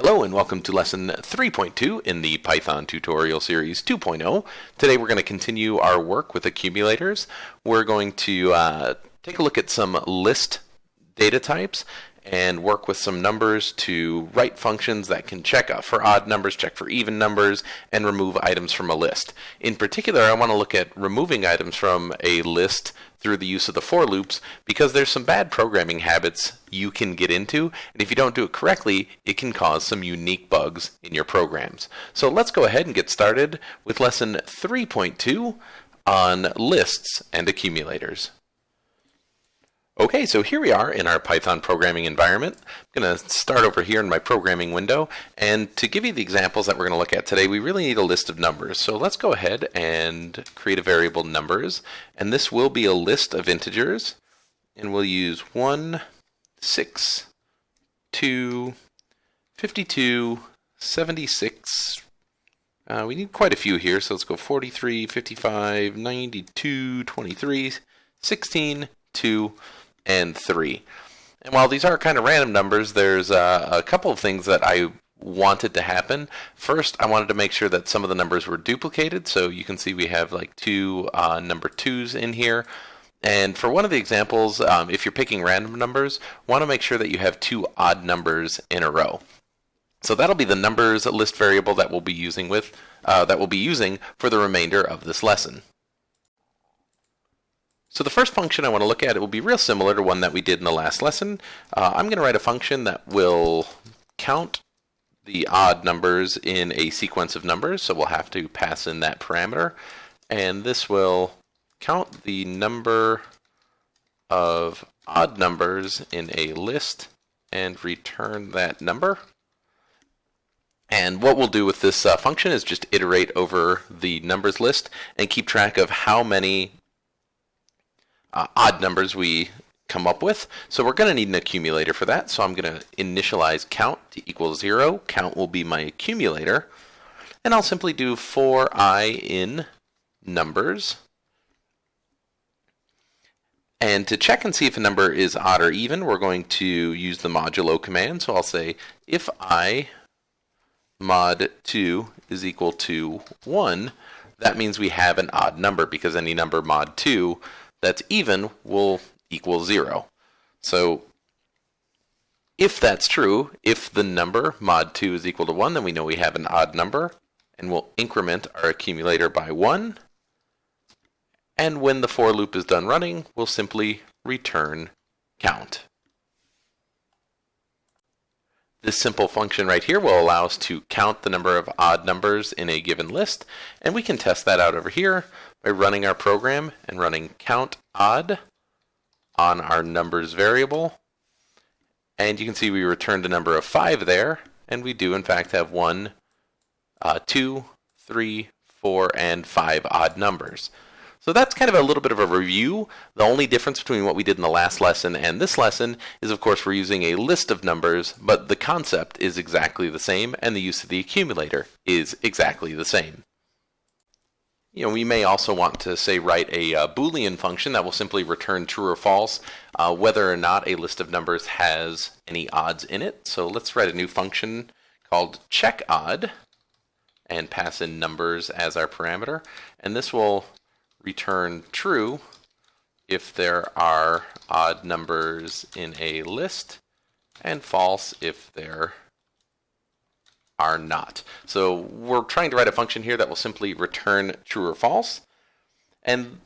Hello and welcome to lesson 3.2 in the Python tutorial series 2.0. Today we're going to continue our work with accumulators. We're going to take a look at some list data types and work with some numbers to write functions that can check for odd numbers, check for even numbers, and remove items from a list. In particular, I want to look at removing items from a list through the use of the for loops, because there's some bad programming habits you can get into, and if you don't do it correctly, it can cause some unique bugs in your programs. So let's go ahead and get started with lesson 3.2 on lists and accumulators. Okay, so here we are in our Python programming environment. I'm going to start over here in my programming window, and to give you the examples that we're going to look at today, we really need a list of numbers. So let's go ahead and create a variable numbers, and this will be a list of integers, and we'll use 1, 6, 2, 52, 76. We need quite a few here, so let's go 43, 55, 92, 23, 16, 2, and 3. And while these are kind of random numbers, there's a couple of things that I wanted to happen. First, I wanted to make sure that some of the numbers were duplicated, so you can see we have like two number 2s in here. And for one of the examples, if you're picking random numbers, want to make sure that you have two odd numbers in a row. So that'll be the numbers list variable that we'll be using for the remainder of this lesson. So the first function I want to look at, it will be real similar to one that we did in the last lesson. I'm going to write a function that will count the odd numbers in a sequence of numbers, so we'll have to pass in that parameter. And this will count the number of odd numbers in a list and return that number. And what we'll do with this function is just iterate over the numbers list and keep track of how many odd numbers we come up with. So we're going to need an accumulator for that. So I'm going to initialize count to equal 0. Count will be my accumulator. And I'll simply do for I in numbers. And to check and see if a number is odd or even, we're going to use the modulo command. So I'll say if I mod 2 is equal to 1, that means we have an odd number, because any number mod 2 that's even will equal 0. So if that's true, if the number mod 2 is equal to 1, then we know we have an odd number, and we'll increment our accumulator by 1. And when the for loop is done running, we'll simply return count. This simple function right here will allow us to count the number of odd numbers in a given list, and we can test that out over here by running our program and running count odd on our numbers variable. And you can see we returned a number of 5 there, and we do in fact have 1, 2, 3, 4, and 5 odd numbers. So that's kind of a little bit of a review. The only difference between what we did in the last lesson and this lesson is, of course, we're using a list of numbers, but the concept is exactly the same, and the use of the accumulator is exactly the same. We may also want to, say, write a Boolean function that will simply return true or false, whether or not a list of numbers has any odds in it. So let's write a new function called checkodd and pass in numbers as our parameter, and this will return true if there are odd numbers in a list, and false if there are not. So we're trying to write a function here that will simply return true or false. And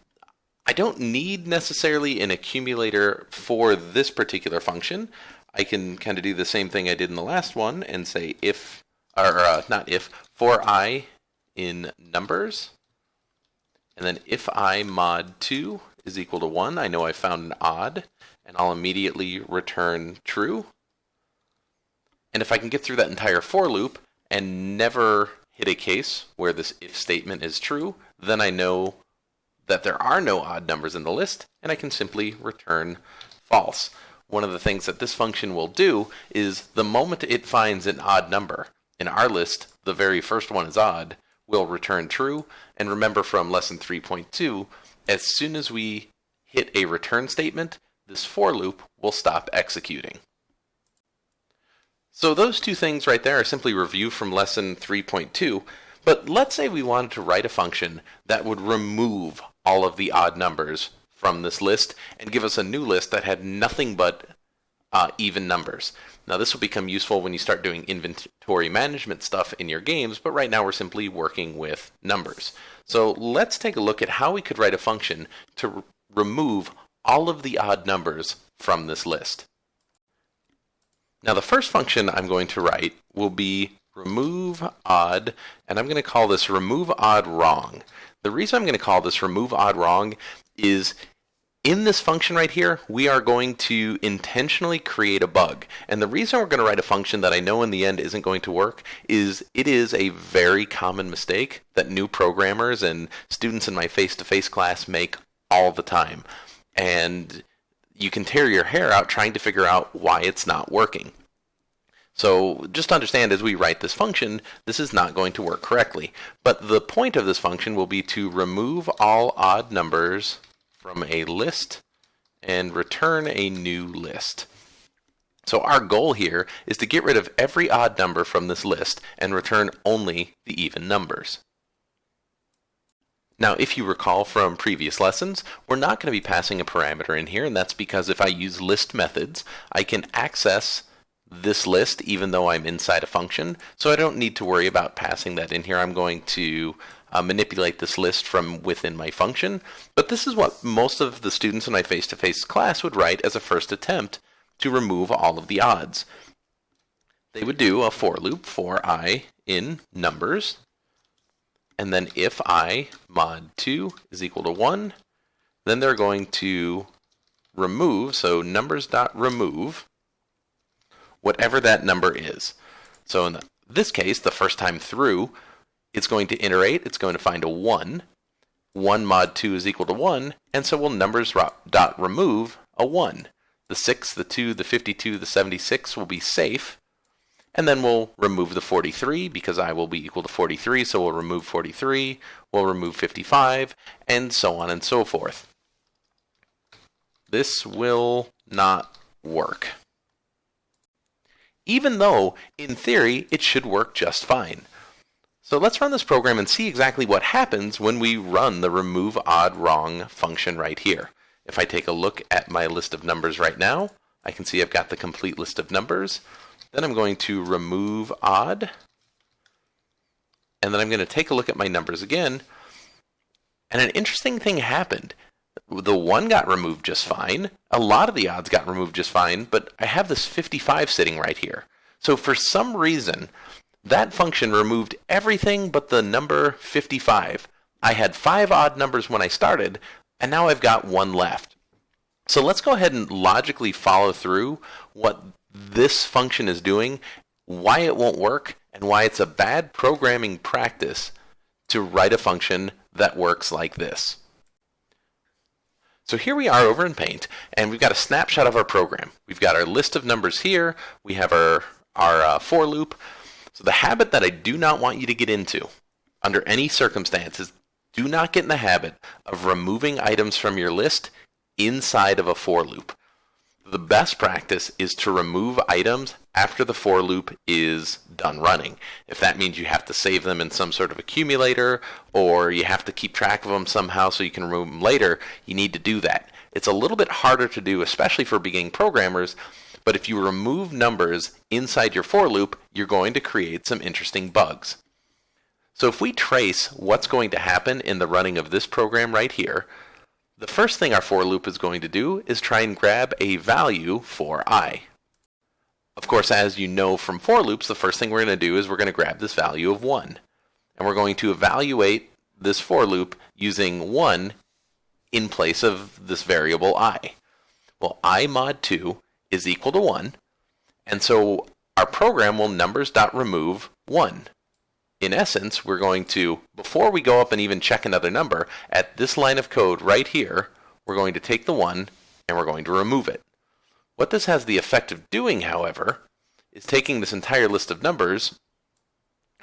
I don't need necessarily an accumulator for this particular function. I can kind of do the same thing I did in the last one and say if, or not if, for I in numbers. And then if I mod 2 is equal to 1, I know I found an odd, and I'll immediately return true. And if I can get through that entire for loop and never hit a case where this if statement is true, then I know that there are no odd numbers in the list, and I can simply return false. One of the things that this function will do is the moment it finds an odd number in our list, the very first one is odd, will return true. And remember from lesson 3.2, as soon as we hit a return statement, this for loop will stop executing. So those two things right there are simply review from lesson 3.2. But let's say we wanted to write a function that would remove all of the odd numbers from this list and give us a new list that had nothing but even numbers. Now this will become useful when you start doing inventory management stuff in your games, but right now we're simply working with numbers. So let's take a look at how we could write a function to remove all of the odd numbers from this list. Now the first function I'm going to write will be remove odd, and I'm going to call this remove odd wrong. The reason I'm going to call this remove odd wrong is in this function right here, we are going to intentionally create a bug. And the reason we're going to write a function that I know in the end isn't going to work is it is a very common mistake that new programmers and students in my face-to-face class make all the time. And you can tear your hair out trying to figure out why it's not working. So just understand as we write this function, this is not going to work correctly. But the point of this function will be to remove all odd numbers from a list and return a new list. So our goal here is to get rid of every odd number from this list and return only the even numbers. Now, if you recall from previous lessons, we're not going to be passing a parameter in here, and that's because if I use list methods, I can access this list even though I'm inside a function, so I don't need to worry about passing that in here. I'm going to manipulate this list from within my function, but this is what most of the students in my face-to-face class would write as a first attempt to remove all of the odds. They would do a for loop for I in numbers, and then if I mod 2 is equal to 1, then they're going to remove, so numbers.remove, whatever that number is. So in this case, the first time through, it's going to iterate, it's going to find a 1. 1 mod 2 is equal to 1, and so we'll numbers.remove a 1. The 6, the 2, the 52, the 76 will be safe, and then we'll remove the 43 because I will be equal to 43, so we'll remove 43, we'll remove 55, and so on and so forth. This will not work. Even though, in theory, it should work just fine. So let's run this program and see exactly what happens when we run the remove odd wrong function right here. If I take a look at my list of numbers right now, I can see I've got the complete list of numbers. Then I'm going to remove odd, and then I'm going to take a look at my numbers again, and an interesting thing happened. The 1 got removed just fine, a lot of the odds got removed just fine, but I have this 55 sitting right here. So for some reason, that function removed everything but the number 55. I had 5 odd numbers when I started, and now I've got 1 left. So let's go ahead and logically follow through what this function is doing, why it won't work, and why it's a bad programming practice to write a function that works like this. So here we are over in Paint, and we've got a snapshot of our program. We've got our list of numbers here, we have our for loop. So the habit that I do not want you to get into, under any circumstances, do not get in the habit of removing items from your list inside of a for loop. The best practice is to remove items after the for loop is done running. If that means you have to save them in some sort of accumulator, or you have to keep track of them somehow so you can remove them later, you need to do that. It's a little bit harder to do, especially for beginning programmers, but if you remove numbers inside your for loop, you're going to create some interesting bugs. So if we trace what's going to happen in the running of this program right here, the first thing our for loop is going to do is try and grab a value for I. Of course, as you know from for loops, the first thing we're going to do is we're going to grab this value of 1. And we're going to evaluate this for loop using 1 in place of this variable I. Well, I mod 2 is equal to 1, and so our program will numbers.remove 1. In essence, we're going to, before we go up and even check another number, at this line of code right here, we're going to take the 1 and we're going to remove it. What this has the effect of doing, however, is taking this entire list of numbers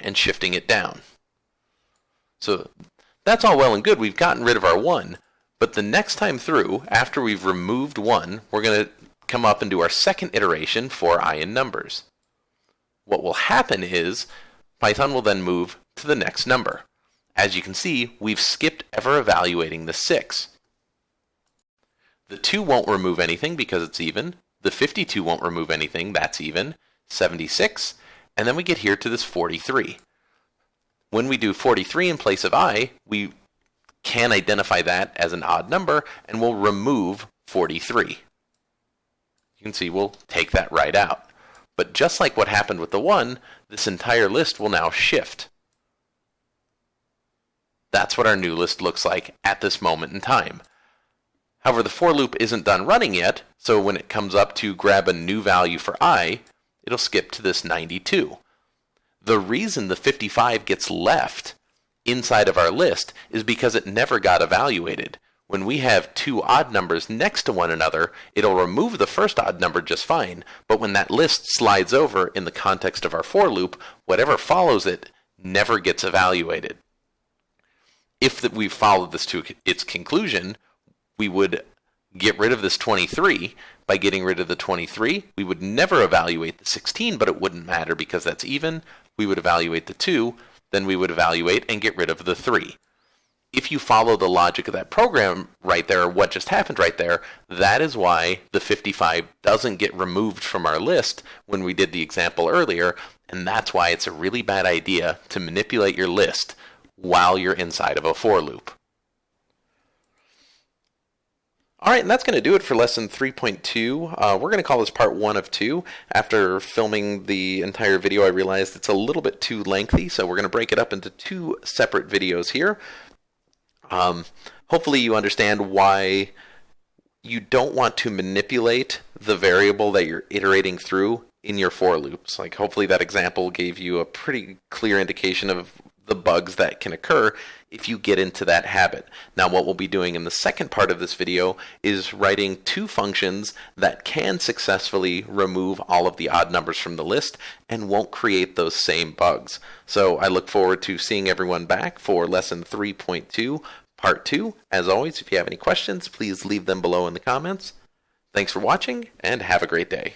and shifting it down. So that's all well and good. We've gotten rid of our 1, but the next time through, after we've removed 1, we're going to come up and do our second iteration for I in numbers. what will happen is Python will then move to the next number. As you can see, we've skipped ever evaluating the 6. The 2 won't remove anything because it's even. The 52 won't remove anything, that's even. 76, and then we get here to this 43. When we do 43 in place of I, we can identify that as an odd number, and we'll remove 43. You can see we'll take that right out. But just like what happened with the 1, this entire list will now shift. That's what our new list looks like at this moment in time. However, the for loop isn't done running yet, so when it comes up to grab a new value for I, it'll skip to this 92. The reason the 55 gets left inside of our list is because it never got evaluated. When we have 2 odd numbers next to one another, it'll remove the first odd number just fine, but when that list slides over in the context of our for loop, whatever follows it never gets evaluated. If we followed this to its conclusion, we would get rid of this 23. By getting rid of the 23, we would never evaluate the 16, but it wouldn't matter because that's even. We would evaluate the 2, then we would evaluate and get rid of the 3. If you follow the logic of that program right there, or what just happened right there, that is why the 55 doesn't get removed from our list when we did the example earlier, and that's why it's a really bad idea to manipulate your list while you're inside of a for loop. Alright, and that's going to do it for lesson 3.2. We're going to call this part 1 of 2. After filming the entire video, I realized it's a little bit too lengthy, so we're going to break it up into 2 separate videos here. Hopefully you understand why you don't want to manipulate the variable that you're iterating through in your for loops. Like, hopefully that example gave you a pretty clear indication of the bugs that can occur if you get into that habit. Now, what we'll be doing in the second part of this video is writing 2 functions that can successfully remove all of the odd numbers from the list and won't create those same bugs. So I look forward to seeing everyone back for lesson 3.2, part 2. As always, if you have any questions, please leave them below in the comments. Thanks for watching, and have a great day.